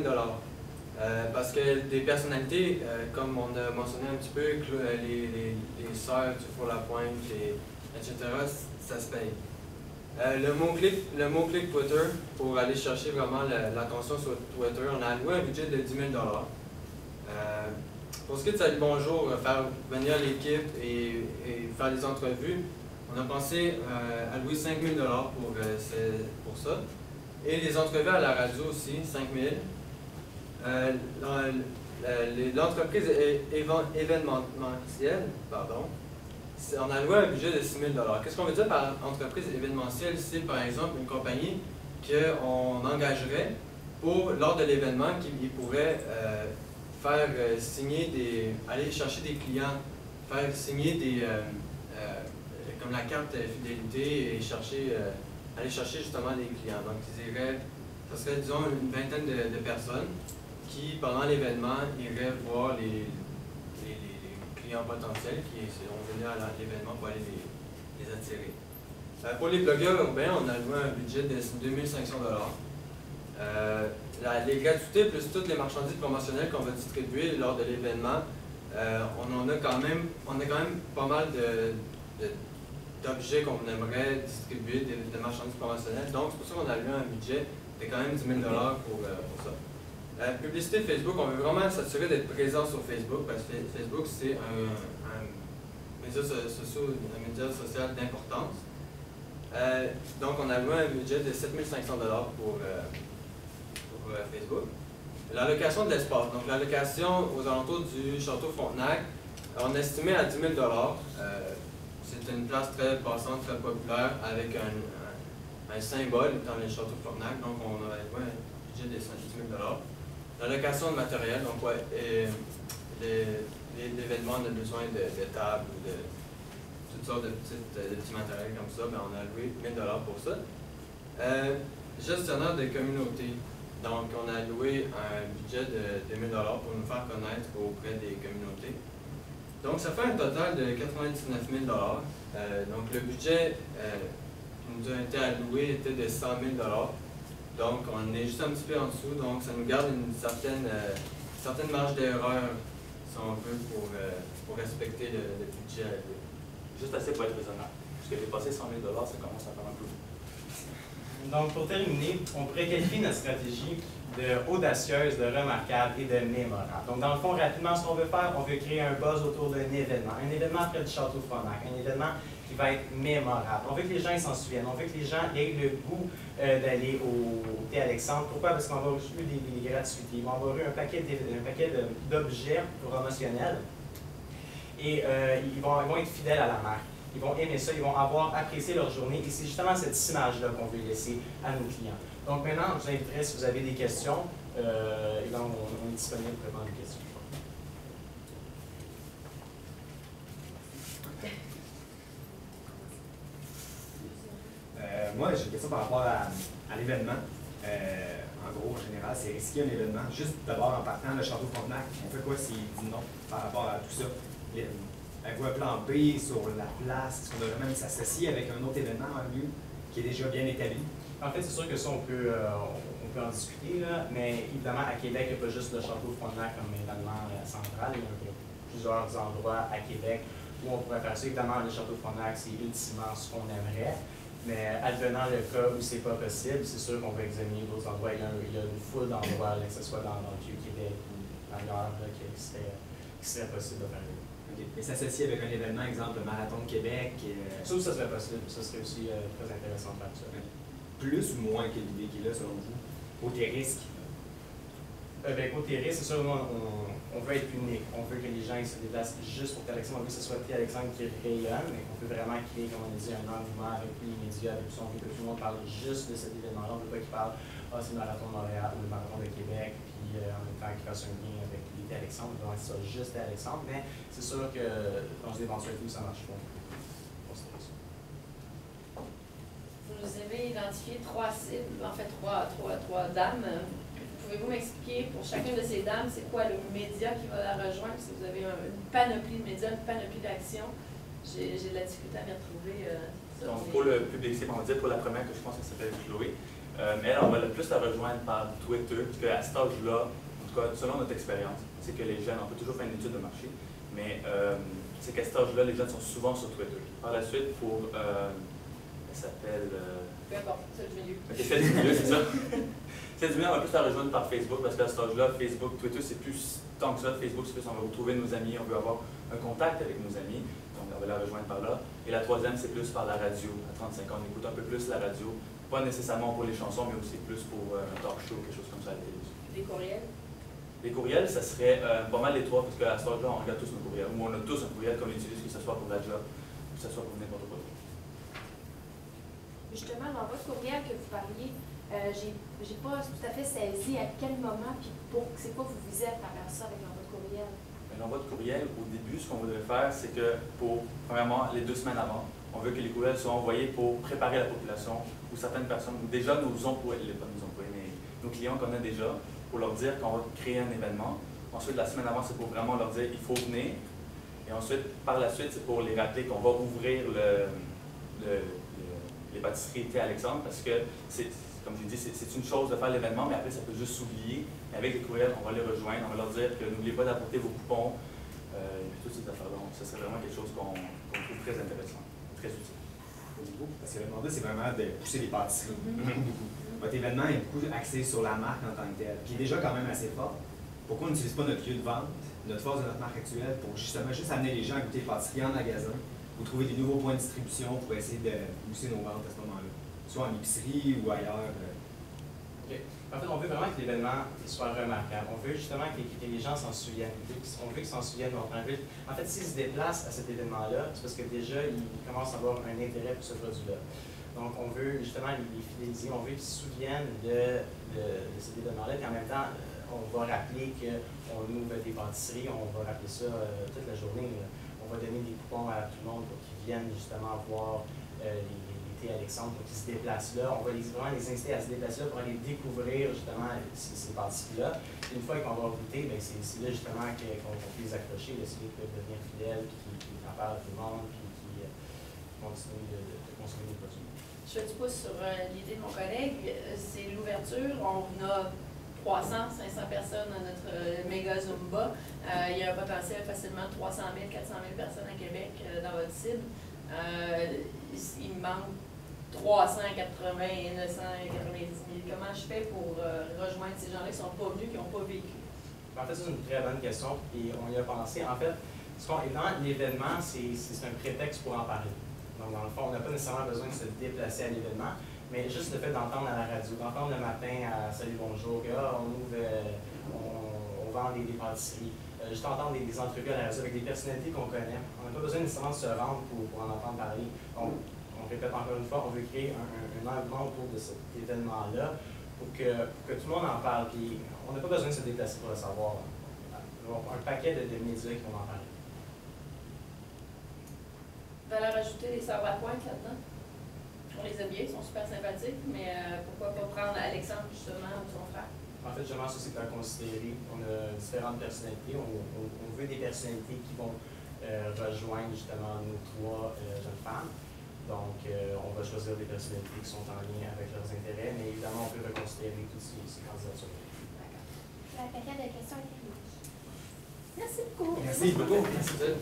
000 $. Parce que des personnalités, comme on a mentionné un petit peu, les sœurs du Four-la-Pointe, etc., ça se paye. Le mot-clic Twitter, pour aller chercher vraiment l'attention sur Twitter, on a alloué un budget de 10 000 $. Pour ce qui est de Salut Bonjour, faire venir l'équipe et faire des entrevues, on a pensé allouer 5 000 $ pour ça. Et les entrevues à la radio aussi, 5 000 $. L'entreprise événementielle, on a alloué un budget de 6 000 $. Qu'est-ce qu'on veut dire par entreprise événementielle? C'est par exemple une compagnie qu'on engagerait pour, lors de l'événement, qui pourrait faire signer aller chercher des clients, faire signer comme la carte fidélité et aller chercher justement des clients. Donc, ça serait, disons, une vingtaine de personnes qui, pendant l'événement, iraient voir les clients potentiels qui vont venir à l'événement pour aller les attirer. Pour les blogueurs urbains, on a alloué un budget de 2 500 $. Les gratuités plus toutes les marchandises promotionnelles qu'on va distribuer lors de l'événement, on a quand même pas mal d'objets qu'on aimerait distribuer, de marchandises promotionnelles. Donc, c'est pour ça qu'on a alloué un budget de quand même 10 000 $ pour ça. Publicité Facebook, on veut vraiment s'assurer d'être présent sur Facebook parce que Facebook, c'est un média social d'importance. Donc, on a alloué un budget de 7 500 $ pour Facebook. L'allocation de l'espace. Donc, l'allocation aux alentours du Château Frontenac, on estimait à 10 000 $. C'est une place très passante, très populaire, avec un symbole dans le Château Frontenac. Donc, on a alloué un budget de 10 000 $. L'allocation de matériel, donc l'événement, on a besoin de tables ou de toutes sortes de petits matériels comme ça, on a alloué 1 000 $ pour ça. Gestionnaire de communauté. Donc, on a alloué un budget de 2 000 $ pour nous faire connaître auprès des communautés. Donc, ça fait un total de 99 000 $. Donc, le budget qui nous a été alloué était de 100 000 $. Donc, on est juste un petit peu en dessous. Donc, ça nous garde une certaine marge d'erreur, si on veut, pour respecter le budget alloué. Juste assez pour être raisonnable. Parce que dépasser 100 000 $, ça commence à faire un peu. Donc, pour terminer, on pourrait qualifier notre stratégie d'audacieuse, de remarquable et de mémorable. Donc, dans le fond, rapidement, ce qu'on veut faire, on veut créer un buzz autour d'un événement. Un événement près du Château Frontenac, un événement qui va être mémorable. On veut que les gens s'en souviennent. On veut que les gens aient le goût d'aller au Thé Alexandre. Pourquoi? Parce qu'on va avoir eu des gratuités. Ils vont avoir eu un paquet d'objets promotionnels. Et ils vont être fidèles à la marque. Ils vont aimer ça, ils vont avoir apprécié leur journée et c'est justement cette image-là qu'on veut laisser à nos clients. Donc maintenant, je vous inviterai, si vous avez des questions, on est disponible pour répondre aux questions. Moi, j'ai une question par rapport à l'événement. En gros, en général, c'est risqué un événement. Juste d'abord, en partant le Château Frontenac, on fait quoi s'il dit non par rapport à tout ça? Avez-vous un plan B sur la place? Est-ce qu'on devrait même s'associer avec un autre événement en lieu qui est déjà bien établi? En fait, c'est sûr que ça, on peut en discuter, là, mais évidemment, à Québec, il n'y a pas juste le Château Frontenac comme événement central. Il y a plusieurs endroits à Québec où on pourrait faire ça. Évidemment, le Château Frontenac, c'est ultimement ce qu'on aimerait. Mais advenant le cas où c'est pas possible, c'est sûr qu'on va examiner d'autres endroits. Il y a une foule d'endroits, que ce soit dans le Vieux-Québec ou ailleurs, qui serait possible de faire. Okay. Et s'associer avec un événement, exemple le Marathon de Québec. Ça serait possible. Ça serait aussi très intéressant de faire ça. Plus ou moins que l'idée qui est là, selon vous, côté risque? Côté risque, c'est sûr, nous, on veut être unique. On veut que les gens se déplacent juste pour Thé Alexandre. On veut que ce soit Thé Alexandre qui rayonne, mais qu'on peut vraiment créer, comme on a dit, un engouement avec les médias, avec tout ça. On veut que tout le monde parle juste de cet événement-là. On ne veut pas qu'ils parlent c'est le Marathon de Montréal ou le Marathon de Québec, puis en même temps qu'ils fassent un lien avec les Thé Alexandre. On veut que ce soit juste Thé Alexandre, mais c'est sûr que dans une éventualité où ça marche pas. Vous avez identifié 3 cibles, en fait 3 dames. Pouvez-vous m'expliquer pour chacune de ces dames, c'est quoi le média qui va la rejoindre? Si vous avez une panoplie de médias, une panoplie d'actions, j'ai de la difficulté à m'y retrouver. Donc, pour le public, c'est on va dire pour la première que je pense que ça s'appelle Chloé. Elle, on va plus la rejoindre par Twitter, parce qu'à cet âge-là, en tout cas, selon notre expérience, c'est que les jeunes, on peut toujours faire une étude de marché, mais c'est qu'à cet âge-là, les jeunes sont souvent sur Twitter. Par la suite, pour. Elle s'appelle. Peu importe, c'est le milieu. Ok, celle du milieu, c'est ça. Celle du milieu, on va plus la rejoindre par Facebook, parce qu'à cet âge-là, Facebook, Twitter, c'est plus tant que ça. Facebook, c'est plus on va retrouver nos amis, on veut avoir un contact avec nos amis, donc on va la rejoindre par là. Et la troisième, c'est plus par la radio. À 35 ans, on écoute un peu plus la radio, pas nécessairement pour les chansons, mais aussi plus pour un talk show, quelque chose comme ça à la télévision. Des courriels? Les courriels, ça serait pas mal les trois, parce qu'à cet âge-là, on regarde tous nos courriels, ou on a tous un courriel qu'on utilise, que ce soit pour la job, que ce soit pour n'importe quoi. Justement, dans votre courriel que vous parliez, j'ai pas tout à fait saisi à quel moment, puis c'est quoi vous visez à travers ça avec votre courriel? Dans votre courriel, au début, ce qu'on voudrait faire, c'est que premièrement, les 2 semaines avant, on veut que les courriels soient envoyés pour préparer la population, ou certaines personnes, ou déjà nos employés, pas nos employés, mais nos clients qu'on a déjà, pour leur dire qu'on va créer un événement. Ensuite, la semaine avant, c'est pour vraiment leur dire il faut venir. Et ensuite, par la suite, c'est pour les rappeler qu'on va ouvrir les pâtisseries Thé Alexandre, parce que, comme je l'ai dit, c'est une chose de faire l'événement, mais après, ça peut juste s'oublier. Et avec les courriels, on va les rejoindre, on va leur dire que n'oubliez pas d'apporter vos coupons, et toutes ces affaires-là. Donc, ce serait vraiment quelque chose qu'on trouve très intéressant, très utile. Parce que le mandat, c'est vraiment de pousser les pâtisseries. Votre événement est beaucoup axé sur la marque en tant que telle, qui est déjà quand même assez fort. Pourquoi on n'utilise pas notre lieu de vente, notre force de notre marque actuelle, pour justement juste amener les gens à goûter les pâtisseries en magasin, ou trouver des nouveaux points de distribution pour essayer de pousser nos ventes à ce moment-là, soit en épicerie ou ailleurs. Okay. En fait, on veut vraiment que l'événement soit remarquable. On veut justement que les gens s'en souviennent. On veut qu'ils s'en souviennent. En fait, s'ils se déplacent à cet événement-là, c'est parce que déjà, ils commencent à avoir un intérêt pour ce produit-là. Donc, on veut justement les fidéliser, on veut qu'ils se souviennent de cet événement-là. Puis en même temps, on va rappeler qu'on ouvre des pâtisseries, on va rappeler ça toute la journée. On va donner des coupons à tout le monde pour qu'ils viennent justement voir les Thé Alexandre, pour qu'ils se déplacent là. On va vraiment les inciter à se déplacer là pour aller découvrir justement ces pâtisseries-là. Une fois qu'on va goûter, c'est là justement qu'on peut les accrocher, celui qui peut devenir fidèle, puis qui en parle à tout le monde, puis qui continue de consommer des produits. Je fais du pouce sur l'idée de mon collègue. C'est l'ouverture. On a 300, 500 personnes à notre méga Zumba. Il y a un potentiel facilement 300 000, 400 000 personnes à Québec dans votre cible. Il me manque 380, 990 000. Comment je fais pour rejoindre ces gens-là qui ne sont pas venus, qui n'ont pas vécu? En fait, c'est une très bonne question et on y a pensé. En fait, l'événement, c'est un prétexte pour en parler. Donc, dans le fond, on n'a pas nécessairement besoin de se déplacer à l'événement, mais juste le fait d'entendre à la radio, d'entendre le matin à Salut Bonjour, que on vend des pâtisseries, juste entendre des entrevues à la radio avec des personnalités qu'on connaît. On n'a pas besoin nécessairement de se rendre pour en entendre parler. Donc, on répète encore une fois, on veut créer un engouement autour de cet événement-là pour que tout le monde en parle. Puis, on n'a pas besoin de se déplacer pour le savoir. Il y a un paquet de médias qui vont en parler. Valeur ajoutée des saveurs à pointe là-dedans. On les aime bien, ils sont super sympathiques, mais pourquoi pas prendre Alexandre justement ou son frère? En fait, justement, ça c'est à considérer. On a différentes personnalités. On veut des personnalités qui vont rejoindre justement nos 3 jeunes femmes. Donc, on va choisir des personnalités qui sont en lien avec leurs intérêts, mais évidemment, on peut reconsidérer toutes ces candidatures. D'accord. La période de questions est terminée. Merci beaucoup. Merci beaucoup. Merci.